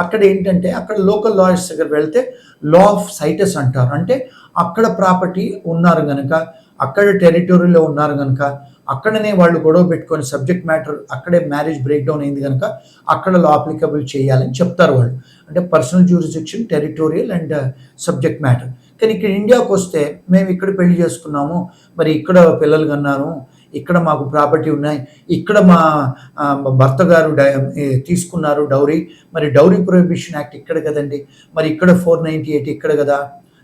అక్కడ ఏంటంటే అక్కడ లోకల్ లాయర్స్ దగ్గర వెళ్తే లా ఆఫ్ సైటస్ అంటారు. అంటే అక్కడ ప్రాపర్టీ ఉన్నారు గనక, అక్కడ టెరిటరీలో ఉన్నారు గనక, అక్కడనే వాళ్ళు గొడవ పెట్టుకొని సబ్జెక్ట్ మ్యాటర్ అక్కడే మ్యారేజ్ బ్రేక్ డౌన్ అయింది గనక అక్కడ లా అప్లికబుల్ చేయాలని చెప్తారు వాళ్ళు. అంటే personal jurisdiction, territorial and subject matter. కానీ ఇక్కడ ఇండియాకి వస్తే మేము ఇక్కడ పెళ్లి చేసుకున్నాము, మరి ఇక్కడ పిల్లలు కన్నాను, ఇక్కడ మాకు ప్రాపర్టీ ఉన్నాయి, ఇక్కడ మా భర్త గారు తీసుకున్నారు డౌరీ, మరి డౌరీ ప్రొహిబిషన్ యాక్ట్ ఇక్కడ కదండి, మరి ఇక్కడ 498 ఇక్కడ కదా,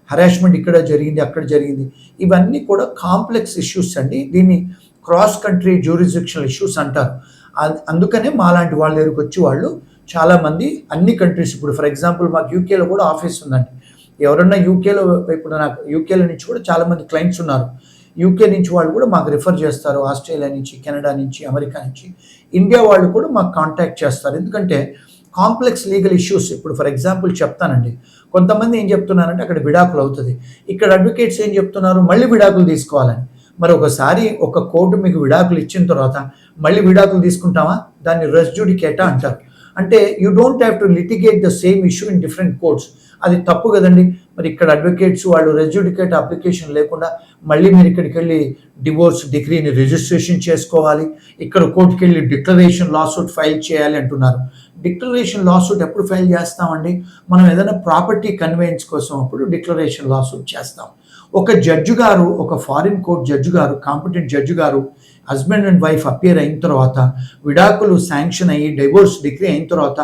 హరాస్మెంట్ ఇక్కడ జరిగింది, అక్కడ జరిగింది. ఇవన్నీ కూడా కాంప్లెక్స్ ఇష్యూస్ అండి. దీన్ని క్రాస్ కంట్రీ జ్యూరిస్డిక్షనల్ ఇష్యూస్ అంటారు. అందుకనే మాలాంటి వాళ్ళ దగ్గరికి వచ్చి వాళ్ళు చాలామంది అన్ని కంట్రీస్, ఇప్పుడు ఫర్ ఎగ్జాంపుల్ మాకు యూకేలో కూడా ఆఫీస్ ఉందండి. ఎవరన్నా యూకేలో, ఇప్పుడు నాకు యూకేలో నుంచి కూడా చాలామంది క్లయింట్స్ ఉన్నారు. యూకే నుంచి వాళ్ళు కూడా మాకు రిఫర్ చేస్తారు, ఆస్ట్రేలియా నుంచి, కెనడా నుంచి, అమెరికా నుంచి. ఇండియా వాళ్ళు కూడా మాకు కాంటాక్ట్ చేస్తారు. ఎందుకంటే కాంప్లెక్స్ లీగల్ ఇష్యూస్, ఇప్పుడు ఫర్ ఎగ్జాంపుల్ చెప్తానండి, కొంతమంది ఏం చెప్తున్నారంటే అక్కడ విడాకులు అవుతుంది, ఇక్కడ అడ్వకేట్స్ ఏం చెప్తున్నారు మళ్ళీ విడాకులు తీసుకోవాలని. మరి ఒకసారి ఒక కోర్టు మీకు విడాకులు ఇచ్చిన తర్వాత మళ్ళీ విడాకులు తీసుకుంటామా? దాన్ని రెస్ జుడికేటా అంటారు. అంటే you don't have to litigate the same issue in different courts. అది తప్పు కదండి. మరి ఇక్కడ అడ్వకేట్స్ వాళ్ళు రెస్ జుడికేట్ అప్లికేషన్ లేకుండా మళ్ళీ మీరు ఇక్కడికి వెళ్ళి డివోర్స్ డిగ్రీని రిజిస్ట్రేషన్ చేసుకోవాలి, ఇక్కడ కోర్టుకి వెళ్ళి డిక్లరేషన్ లాసూట్ ఫైల్ చేయాలి అంటున్నారు. డిక్లరేషన్ లాసూట్ ఎప్పుడు ఫైల్ చేస్తామండి? మనం ఏదైనా ప్రాపర్టీ కన్వేయన్స్ కోసం అప్పుడు డిక్లరేషన్ లాసూట్ చేస్తాం. ఒక జడ్జి గారు, ఒక ఫారిన్ కోర్ట్ జడ్జి గారు, కాంపిటెంట్ జడ్జి గారు హస్బెండ్ అండ్ వైఫ్ అపియర్ అయిన తర్వాత, విడాకులు శాంక్షన్ అయ్యి డివోర్స్ డిగ్రీ అయిన తర్వాత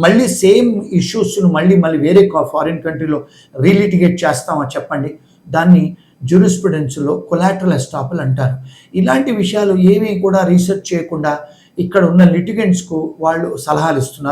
మళ్ళీ సేమ్ ఇష్యూస్ను మళ్ళీ వేరే ఫారిన్ కంట్రీలో రీలిటిగేట్ చేస్తామా చెప్పండి? దాన్ని జ్యూరిస్ప్రుడెన్స్లో కొలాటరల్ ఎస్టాపల్ అంటారు. ఇలాంటి విషయాలు ఏమీ కూడా రీసెర్చ్ చేయకుండా ఇక్కడ ఉన్న లిటిగెంట్స్కు వాళ్ళు సలహాలు ఇస్తున్నారు.